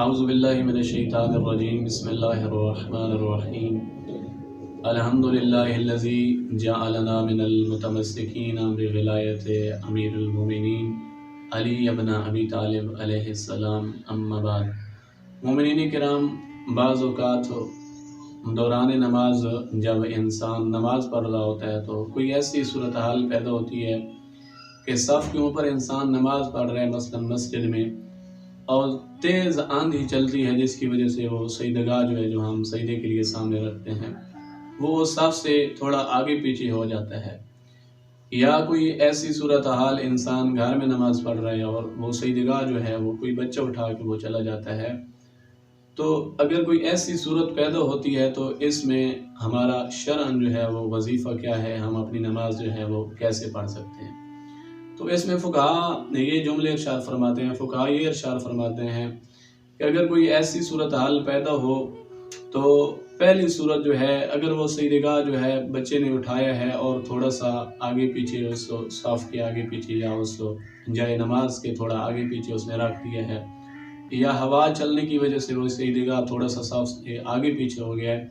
اعوذ باللہ من الشیطان الرجیم بسم اللہ الرحمن الرحیم الحمدللہ الذی جعلنا من المتمسکین بولایت امیر المومنین علی ابن ابی طالب علیہ السلام اما بعد۔ مومنین کرام، بعض اوقات دوران نماز جب انسان نماز پڑھ رہا ہوتا ہے تو کوئی ایسی صورتحال پیدا ہوتی ہے کہ صف کے اوپر انسان نماز پڑھ رہا ہے مثلا مسجد میں، اور تیز آندھی چلتی ہے جس کی وجہ سے وہ سجدگاہ جو ہم سجدے کے لیے سامنے رکھتے ہیں وہ صف سے تھوڑا آگے پیچھے ہو جاتا ہے، یا کوئی ایسی صورتحال انسان گھر میں نماز پڑھ رہا ہے اور وہ سجدگاہ وہ کوئی بچہ اٹھا کے وہ چلا جاتا ہے۔ تو اگر کوئی ایسی صورت پیدا ہوتی ہے تو اس میں ہمارا شرعاً وہ وظیفہ کیا ہے، ہم اپنی نماز وہ کیسے پڑھ سکتے ہیں۔ تو اس میں فقہا یہ جملے ارشاد فرماتے ہیں، فقہا یہ ارشاد فرماتے ہیں کہ اگر کوئی ایسی صورتحال پیدا ہو تو پہلی صورت اگر وہ سجدگاہ بچے نے اٹھایا ہے اور تھوڑا سا آگے پیچھے اس صف کے آگے پیچھے یا اس جائے نماز کے تھوڑا آگے پیچھے اس نے رکھ دیا ہے، یا ہوا چلنے کی وجہ سے وہ سجدگاہ تھوڑا سا صف سے آگے پیچھے ہو گیا ہے،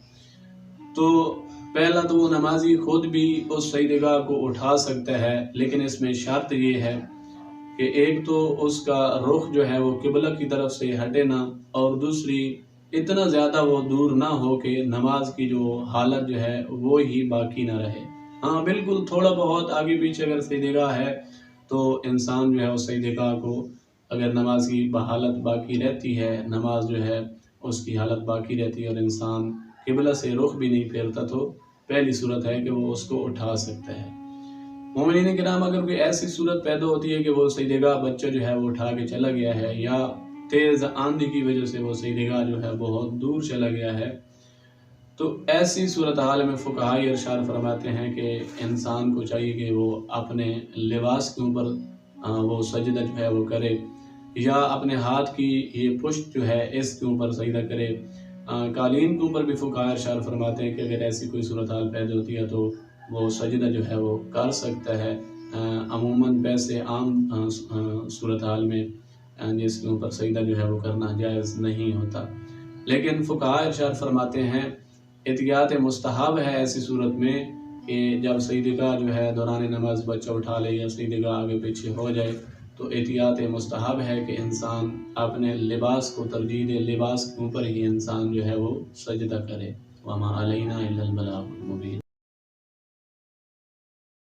تو پہلا تو وہ نمازی خود بھی اس سجدگاہ کو اٹھا سکتا ہے، لیکن اس میں شرط یہ ہے کہ ایک تو اس کا رخ وہ قبلہ کی طرف سے ہٹے نہ، اور دوسری اتنا زیادہ وہ دور نہ ہو کہ نماز کی جو حالت وہ ہی باقی نہ رہے۔ ہاں بالکل تھوڑا بہت آگے پیچھے اگر سجدگاہ ہے تو انسان اس سجدگاہ کو، اگر نماز کی حالت باقی رہتی ہے، نماز اس کی حالت باقی رہتی ہے اور انسان قبلہ سے رخ بھی نہیں پھیرتا، تو پہلی صورت ہے کہ وہ اس کو اٹھا سکتا ہے۔ مومنین کرام، اگر کوئی ایسی صورت پیدا ہوتی ہے کہ وہ سجدگاہ بچہ وہ اٹھا کے چلا گیا ہے، یا تیز آندھی کی وجہ سے وہ سجدگاہ بہت دور چلا گیا ہے، تو ایسی صورتحال میں فقہا ارشاد فرماتے ہیں کہ انسان کو چاہیے کہ وہ اپنے لباس کے اوپر وہ سجدہ وہ کرے، یا اپنے ہاتھ کی یہ پشت اس کے اوپر سجدہ کرے۔ قالین کے اوپر بھی فقہا ارشاد فرماتے ہیں کہ اگر ایسی کوئی صورتحال پیدا ہوتی ہے تو وہ سجدہ وہ کر سکتا ہے۔ عموماً ویسے عام صورتحال میں جس کے اوپر سجدہ وہ کرنا جائز نہیں ہوتا، لیکن فقہا ارشاد فرماتے ہیں احتیاط مستحب ہے ایسی صورت میں کہ جب سجدگاہ دوران نماز بچہ اٹھا لے یا سجدگاہ آگے پیچھے ہو جائے تو احتیاط مستحب ہے کہ انسان اپنے لباس کو ترجیح دے، لباس کے اوپر ہی انسان وہ سجدہ کرے۔ وما علینا الا البلاغ المبین۔